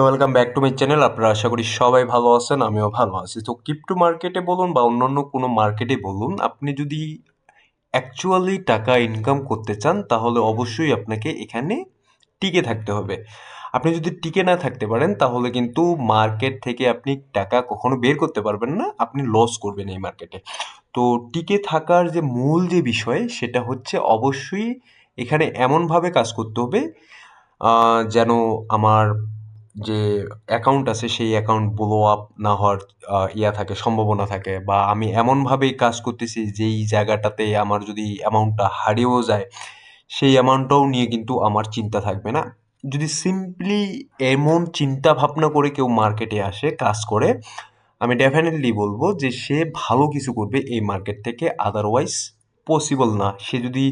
Welcome back to my channel. আপনারা আশা করি সবাই ভালো আছেন, আমিও ভালো আছি। তো ক্রিপ্টো মার্কেটে বলুন বা অন্যান্য কোনো মার্কেটে বলুন, আপনি যদি অ্যাকচুয়ালি টাকা ইনকাম করতে চান তাহলে অবশ্যই আপনাকে এখানে টিকে থাকতে হবে। আপনি যদি টিকে না থাকতে পারেন তাহলে কিন্তু মার্কেট থেকে আপনি টাকা কখনো বের করতে পারবেন না, আপনি লস করবেন এই মার্কেটে। তো টিকে থাকার যে মূল যে বিষয় সেটা হচ্ছে অবশ্যই এখানে এমনভাবে কাজ করতে হবে যেন আমার যে অ্যাকাউন্ট আছে সেই অ্যাকাউন্ট ব্লো আপ না হওয়ার থাকে, সম্ভাবনা থাকে, বা আমি এমনভাবেই কাজ করতেছি যেই জায়গাটাতে আমার যদি অ্যামাউন্টটা হারিয়েও যায় সেই অ্যামাউন্টটাও নিয়ে কিন্তু আমার চিন্তা থাকবে না। যদি সিম্পলি এমন চিন্তা ভাবনা করে কেউ মার্কেটে আসে কাজ করে, আমি ডেফিনেটলি বলবো যে সে ভালো কিছু করবে এই মার্কেট থেকে, আদারওয়াইজ পসিবল না। সে যদি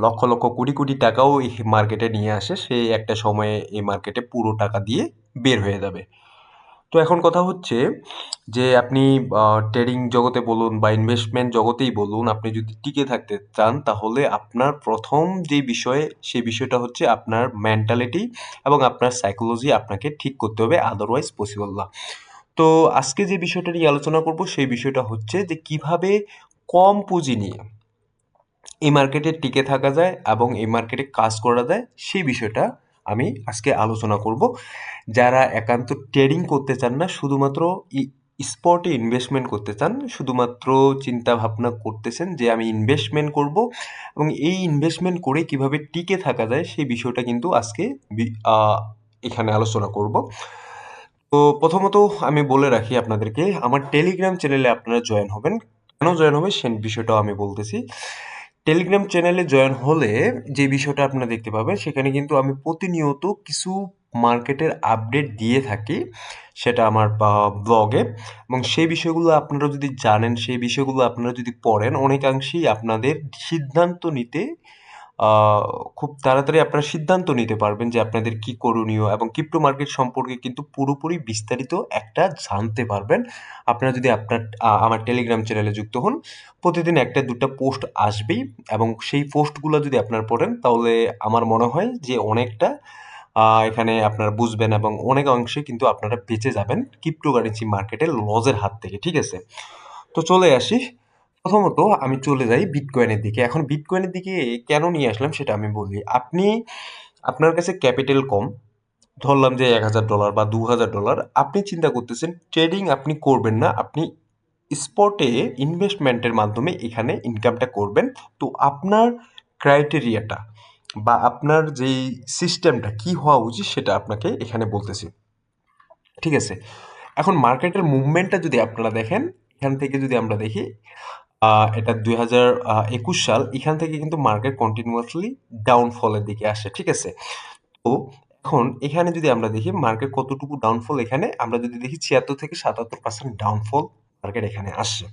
লক্ষ লক্ষ কোটি কোটি টাকাও এই মার্কেটে নিয়ে আসে, সে একটা সময়ে এই মার্কেটে পুরো টাকা দিয়ে বের হয়ে যাবে। তো এখন কথা হচ্ছে যে আপনি ট্রেডিং জগতে বলুন বা ইনভেস্টমেন্ট জগতেই বলুন, আপনি যদি টিকে থাকতে চান তাহলে আপনার প্রথম যে বিষয় সেই বিষয়টা হচ্ছে আপনার মেন্টালিটি এবং আপনার সাইকোলজি আপনাকে ঠিক করতে হবে, আদারওয়াইজ পসিবল না। তো আজকে যে বিষয়টা নিয়ে আলোচনা করব সেই বিষয়টা হচ্ছে যে কিভাবে কম পুঁজি নিয়ে এই মার্কেটে টিকে থাকা যায় এবং এই মার্কেটে কাজ করা যায়, সেই বিষয়টা আমি আজকে আলোচনা করব। যারা একান্ত ট্রেডিং করতে চান না, শুধুমাত্র স্পটে ইনভেস্টমেন্ট করতে চান, শুধুমাত্র চিন্তা ভাবনা করতেছেন যে আমি ইনভেস্টমেন্ট করব এবং এই ইনভেস্টমেন্ট করে কিভাবে টিকে থাকা যায় সেই বিষয়টা কিন্তু আজকে এখানে আলোচনা করব। তো প্রথমত আমি বলে রাখি আপনাদেরকে, আমার টেলিগ্রাম চ্যানেলে আপনারা জয়েন হবেন। কেন জয়েন হবে সে বিষয়টাও আমি বলতেছি। টেলিগ্রাম চ্যানেলে জয়েন হলে যে বিষয়টা আপনারা দেখতে পাবেন, সেখানে কিন্তু আমি প্রতিনিয়ত কিছু মার্কেটের আপডেট দিয়ে থাকি, সেটা আমার ব্লগে। এবং সেই বিষয়গুলো আপনারা যদি জানেন, সেই বিষয়গুলো আপনারা যদি পড়েন, অনেকাংশেই আপনাদের সিদ্ধান্ত নিতে আহ, খুব তাড়াতাড়ি আপনারা সিদ্ধান্ত নিতে পারবেন যে আপনাদের কি করণীয়, এবং ক্রিপ্টো মার্কেট সম্পর্কে কিন্তু পুরোপুরি বিস্তারিত একটা জানতে পারবেন আপনারা যদি আমার টেলিগ্রাম চ্যানেলে যুক্ত হন। প্রতিদিন একটা দুটো পোস্ট আসবেই, এবং সেই পোস্টগুলো যদি আপনারা পড়েন তাহলে আমার মনে হয় যে অনেকটা এখানে আপনারা বুঝবেন এবং অনেক অংশে কিন্তু আপনারা বেঁচে যাবেন ক্রিপ্টোকারেন্সি মার্কেটের লজের হাত থেকে। ঠিক আছে, তো চলে আসি। প্রথমত আমি চলে যাই বিটকয়েনের দিকে। এখন বিটকয়েনের দিকে কেন নিয়ে আসলাম সেটা আমি বলি। আপনার কাছে ক্যাপিটাল কম, ধরলাম যে $1,000 বা $2,000, আপনি চিন্তা করতেছেন ট্রেডিং আপনি করবেন না, আপনি স্পটে ইনভেস্টমেন্টের মাধ্যমে এখানে ইনকামটা করবেন। তো আপনার ক্রাইটেরিয়াটা বা আপনার যেই সিস্টেমটা কি হওয়া উচিত সেটা আপনাকে এখানে বলতেছি। ঠিক আছে, এখন মার্কেটের মুভমেন্টটা যদি আপনারা দেখেন, এখান থেকে যদি আমরা দেখি, এটা 2021 সাল, এখান থেকে কিন্তু মার্কেট কন্টিনিউয়াসলি ডাউনফলের দিকে আসে। ঠিক আছে, তো এখন এখানে যদি আমরা দেখি মার্কেট কতটুকু ডাউনফল, এখানে আমরা যদি দেখি 76 থেকে 77% ডাউনফল মার্কেট এখানে আসছে।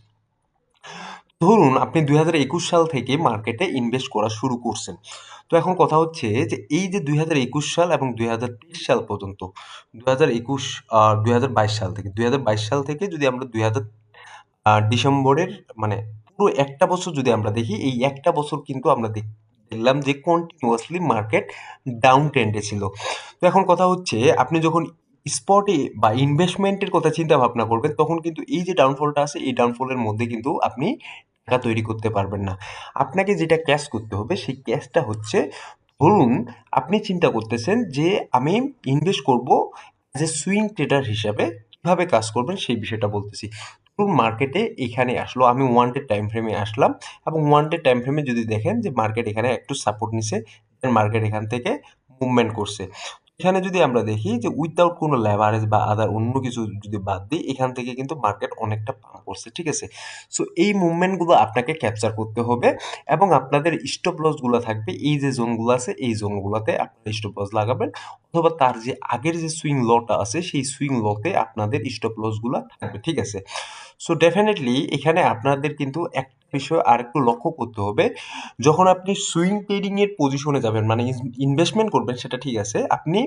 ধরুন আপনি 2021 সাল থেকে মার্কেটে ইনভেস্ট করা শুরু করছেন। তো এখন কথা হচ্ছে যে এই যে 2021 সাল এবং 2023 সাল পর্যন্ত, 2021 2022 সাল থেকে, 2022 সাল থেকে যদি আমরা 2000 ডিসেম্বরের মানে পুরো একটা বছর যদি আমরা দেখি, এই একটা বছর কিন্তু আমরা দেখলাম যে কন্টিনিউয়াসলি মার্কেট ডাউন ট্রেন্ডে ছিল। তো এখন কথা হচ্ছে আপনি যখন স্পটে বা ইনভেস্টমেন্টের কথা চিন্তা ভাবনা করবেন, তখন কিন্তু এই যে ডাউনফলটা আছে এই ডাউনফলের মধ্যে কিন্তু আপনি টাকা তৈরি করতে পারবেন না। আপনাকে যেটা ক্যাশ করতে হবে সেই ক্যাশটা হচ্ছে, ধরুন আপনি চিন্তা করতেছেন যে আমি ইনভেস্ট করব অ্যাজ এ সুইং ট্রেডার হিসাবে, কিভাবে কাজ করবেন সেই বিষয়টা বলতেছি। ধরুন মার্কেটে এখানে আসলো, আমি ওয়ান ডে টাইম ফ্রেমে আসলাম, এবং ওয়ান ডে টাইম ফ্রেমে যদি দেখেন যে মার্কেট এখানে একটু সাপোর্ট নিছে, মার্কেট এখান থেকে মুভমেন্ট করছে। এখানে যদি আমরা দেখি যে উইথআউট কোনো লেভারেজ বা আদার অন্য কিছু যদি বাদ দিই, এখান থেকে কিন্তু মার্কেট অনেকটা পাম্প করছে। ঠিক আছে, সো এই মুভমেন্টগুলো আপনাকে ক্যাপচার করতে হবে, এবং আপনাদের স্টপ লসগুলো থাকবে এই যে জোনগুলো আছে, এই জোনগুলোতে আপনারা স্টপ লস লাগাবেন, অথবা তার যে আগের যে সুইং লটা আছে সেই সুইং লতে আপনাদের স্টপ লসগুলো থাকবে। ঠিক আছে, সো ডেফিনেটলি এখানে আপনাদের কিন্তু একটা বিষয় আরেকটু লক্ষ্য করতে হবে। যখন আপনি সুইং ট্রেডিং এর পজিশনে যাবেন, মানে ইনভেস্টমেন্ট করবেন, সেটা ঠিক আছে, আপনি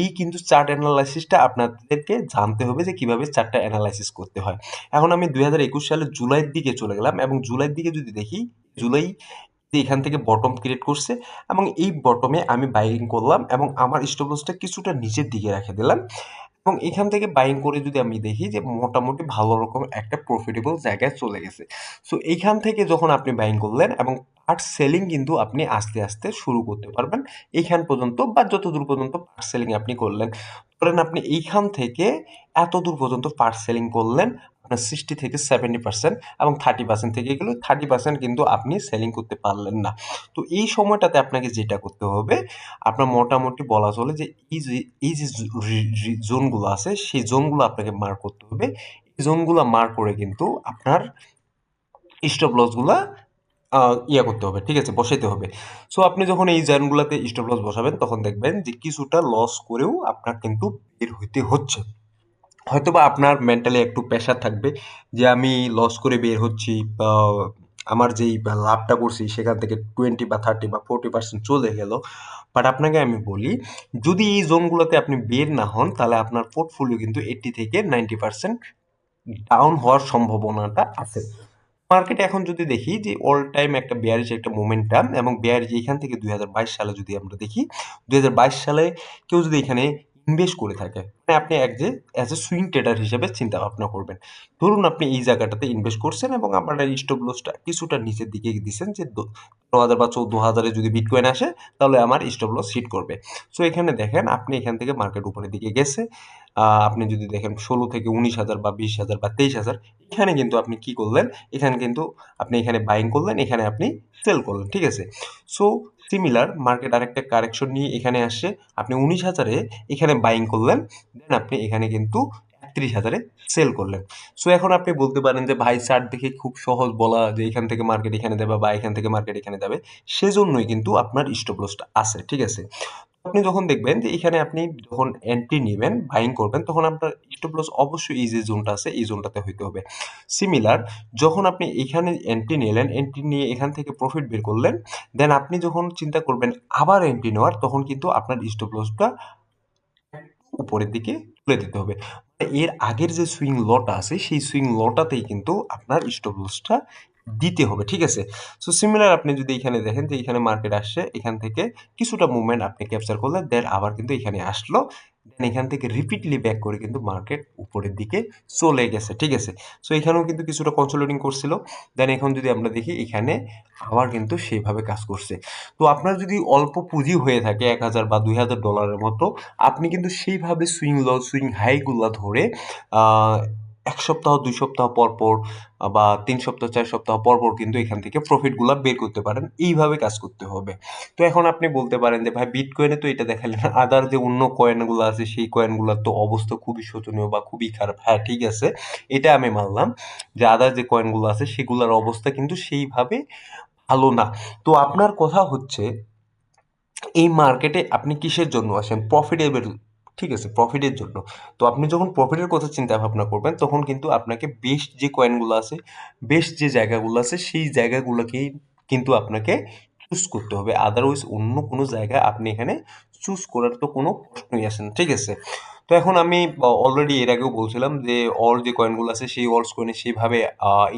এই কিন্তু চার্ট অ্যানালাইসিসটা আপনাদেরকে জানতে হবে যে কিভাবে চার্টটা অ্যানালাইসিস করতে হয়। এখন আমি 2021 সালের জুলাইয়ের দিকে চলে গেলাম, এবং জুলাইয়ের দিকে যদি দেখি, জুলাই যে এখান থেকে বটম ক্রিয়েট করছে এবং এই বটমে আমি বাইং করলাম এবং আমার স্টপ লসটা কিছুটা নিচের দিকে রেখে দিলাম এবং এখান থেকে বাইং করে যদি আমি দেখি যে মোটামুটি ভালো রকম একটা প্রফিটেবল জায়গায় চলে গেছে। সো এইখান থেকে যখন আপনি বাইং করলেন এবং পার্ট সেলিং কিন্তু আপনি আস্তে আস্তে শুরু করতে পারবেন এইখান পর্যন্ত বা যতদূর পর্যন্ত পার্ট সেলিং আপনি করলেন। ধরেন আপনি এইখান থেকে এত দূর পর্যন্ত পার্ট সেলিং করলেন, আপনার 60 থেকে 70% এবং 30% থেকে গেলে 30% কিন্তু আপনি সেলিং করতে পারলেন না। তো এই সময়টাতে আপনাকে যেটা করতে হবে, আপনার মোটামুটি বলা চলে যে এই যে জোনগুলো আছে সেই জোনগুলো আপনাকে মার্ক করতে হবে। এই জোনগুলো মার্ক করে কিন্তু আপনার স্টপ লসগুলা ইয়া করতে হবে, ঠিক আছে, বসাইতে হবে। সো আপনি যখন এই জোনগুলোতে স্টপ লস বসাবেন তখন দেখবেন যে কিছুটা লস করেও আপনার কিন্তু বের হইতে হচ্ছে। হয়তোবা আপনার মেন্টালি একটু প্রেশার থাকবে যে আমি লস করে বের হচ্ছি বা আমার যেই লাভটা করছি সেখান থেকে 20 বা 30 বা 40% চলে গেল। বাট আপনাকে আমি বলি, যদি এই জোনগুলোতে আপনি বের না হন তাহলে আপনার পোর্টফোলিও কিন্তু 80 থেকে 90% ডাউন হওয়ার সম্ভাবনাটা আছে। মার্কেটে এখন যদি দেখি যে অল টাইম একটা বেয়ারিশ একটা মোমেন্টাম এবং বেয়ারিশ এইখান থেকে 2022 সালে যদি আমরা দেখি, 2022 সালে কেউ যদি এখানে ইনভেস্ট করে থাকে, মানে আপনি অ্যাজ এ সুইং ট্রেডার হিসেবে চিন্তা ভাবনা করবেন। ধরুন আপনি এই জায়গাটাতে ইনভেস্ট করছেন এবং আপনার স্টপ লসটা কিছুটা নিচের দিকে দিচ্ছেন যে 13,000 বা 14,000 যদি বিটকয়েন আসে তাহলে আমার স্টপ লস হিট করবে। সো এখানে দেখেন আপনি এখান থেকে মার্কেট উপরের দিকে গেছে, আপনি যদি দেখেন 16 থেকে 19,000 বা 20,000 বা 23,000, এখানে কিন্তু আপনি কি করলেন, এখানে কিন্তু আপনি এখানে বাইং করলেন, এখানে আপনি সেল করলেন, ঠিক আছে। সো সিমিলার মার্কেট আরেকটা কারেকশন নিয়ে এখানে আসছে, আপনি 19,000-এ এখানে বাইং করলেন, দেন আপনি এখানে কিন্তু 31,000-এ সেল করলেন। সো এখন আপনি বলতে পারেন যে ভাই চার্ট দেখে খুব সহজ বলা যে এখান থেকে মার্কেট এখানে যাবে বা এখান থেকে মার্কেট এখানে যাবে, সেজন্যই কিন্তু আপনার স্টপ লসটা আছে, ঠিক আছে। আপনি যখন দেখবেন যে এখানে আপনি যখন এন্ট্রি নিবেন, বাইং করবেন, তখন আপনার স্টপ লস অবশ্যই এই যে জোনটা আছে এই জোনটাতে হইতে হবে। সিমিলার যখন আপনি এখানে এন্ট্রি নিলেন, এন্ট্রি নিয়ে এখান থেকে প্রফিট বের করলেন, দেন আপনি যখন চিন্তা করবেন আবার এন্ট্রি নেওয়ার, তখন কিন্তু আপনার স্টপ লসটা উপরের দিকে তুলে দিতে হবে। এর আগের যে সুইং লটা আছে সেই সুইং লটাতেই কিন্তু আপনার স্টপ লসটা দিতে হবে, ঠিক আছে। সো সিমিলার আপনি যদি এখানে দেখেন যে এখানে মার্কেট আসছে, এখান থেকে কিছুটা মুভমেন্ট আপনি ক্যাপচার করলেন, দেন আবার কিন্তু এখানে আসলো, দেন এখান থেকে রিপিটলি ব্যাক করে কিন্তু মার্কেট উপরের দিকে চলে গেছে, ঠিক আছে। সো এখানেও কিন্তু কিছুটা কনসোলিডিং করছিল, দেন এখন যদি আমরা দেখি এখানে আবার কিন্তু সেইভাবে কাজ করছে। তো আপনার যদি অল্প পুঁজি হয়ে থাকে 1,000 বা 2,000 ডলারের মতো, আপনি কিন্তু সেইভাবে সুইং লো সুইং হাইগুলা ধরে 1 সপ্তাহ 2 সপ্তাহ পর পর বা 3 সপ্তাহ 4 সপ্তাহ পর পর কিন্তু এখান থেকে প্রফিটগুলা বের করতে পারেন। এইভাবে কাজ করতে হবে। তো এখন আপনি বলতে পারেন যে ভাই বিটকয়েনে তো এটা দেখালেন, আদার যে অন্য কয়েনগুলো আছে সেই কয়েনগুলোর তো অবস্থা খুবই শোচনীয় বা খুবই খারাপ। হ্যাঁ, ঠিক আছে, এটা আমি মানলাম যে আদার যে কয়েনগুলো আছে সেগুলোর অবস্থা কিন্তু সেইভাবে ভালো না। তো আপনার কথা হচ্ছে এই মার্কেটে আপনি কিসের জন্য আসেন? প্রফিটেবল, ঠিক আছে, প্রফিটের জন্য। তো আপনি যখন প্রফিটের কথা চিন্তা ভাবনা করবেন তখন কিন্তু আপনাকে বেস্ট যে কয়েনগুলো আছে, বেস্ট যে জায়গাগুলো আছে সেই জায়গাগুলোকেই কিন্তু আপনাকে চুজ করতে হবে। আদারওয়াইজ অন্য কোনো জায়গা আপনি এখানে চুজ করার তো কোনো প্রশ্নই আসে না, ঠিক আছে। তো এখন আমি অলরেডি এর আগেও বলছিলাম যে অল যে কয়েনগুলো আছে সেই অলস কয়েনে সেইভাবে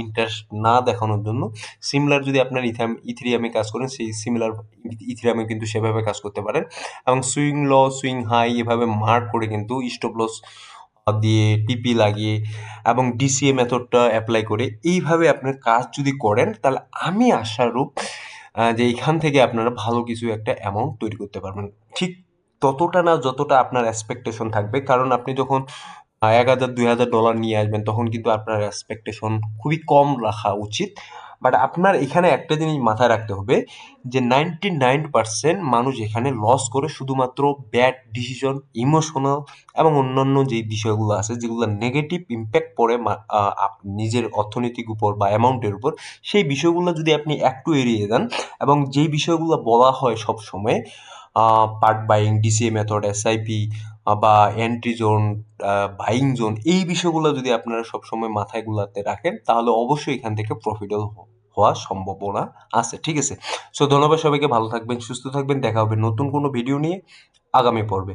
ইন্টারেস্ট না দেখানোর জন্য সিমিলার যদি আপনার ইথেরিয়ামে কাজ করেন সেই সিমিলার ইথেরিয়ামে কিন্তু সেভাবে কাজ করতে পারেন এবং সুইং লো সুইং হাই এভাবে মার্ক করে কিন্তু স্টপ লস দিয়ে টিপি লাগিয়ে এবং ডিসিএ মেথডটা অ্যাপ্লাই করে এইভাবে আপনার কাজ যদি করেন তাহলে আমি আশারূপ যে এখান থেকে আপনারা ভালো কিছু একটা অ্যামাউন্ট তৈরি করতে পারবেন। ঠিক ততটা না যতটা আপনার এক্সপেকটেশন থাকবে, কারণ আপনি যখন 1,000 2,000 ডলার নিয়ে আসবেন তখন কিন্তু আপনার এক্সপেকটেশন খুবই কম রাখা উচিত। বাট আপনার এখানে একটা জিনিস মাথায় রাখতে হবে যে 99% মানুষ এখানে লস করে শুধুমাত্র ব্যাড ডিসিশন, ইমোশনাল এবং অন্যান্য যে বিষয়গুলো আছে যেগুলো নেগেটিভ ইম্প্যাক্ট পড়ে নিজের অর্থনৈতিক উপর বা অ্যামাউন্টের উপর, সেই বিষয়গুলো যদি আপনি একটু এড়িয়ে যান এবং যেই বিষয়গুলো বলা হয় সব সময় part buying, DCA method, SIP বা এন্ট্রি জোন, বাইং জোন, এই বিষয়গুলো যদি আপনারা সবসময় মাথায় গুলাতে রাখেন তাহলে অবশ্যই এখান থেকে প্রফিটেবল হওয়ার সম্ভাবনা আছে, ঠিক আছে। সো ধন্যবাদ সবাইকে, ভালো থাকবেন, সুস্থ থাকবেন, দেখা হবে নতুন কোনো ভিডিও নিয়ে আগামী পর্বে।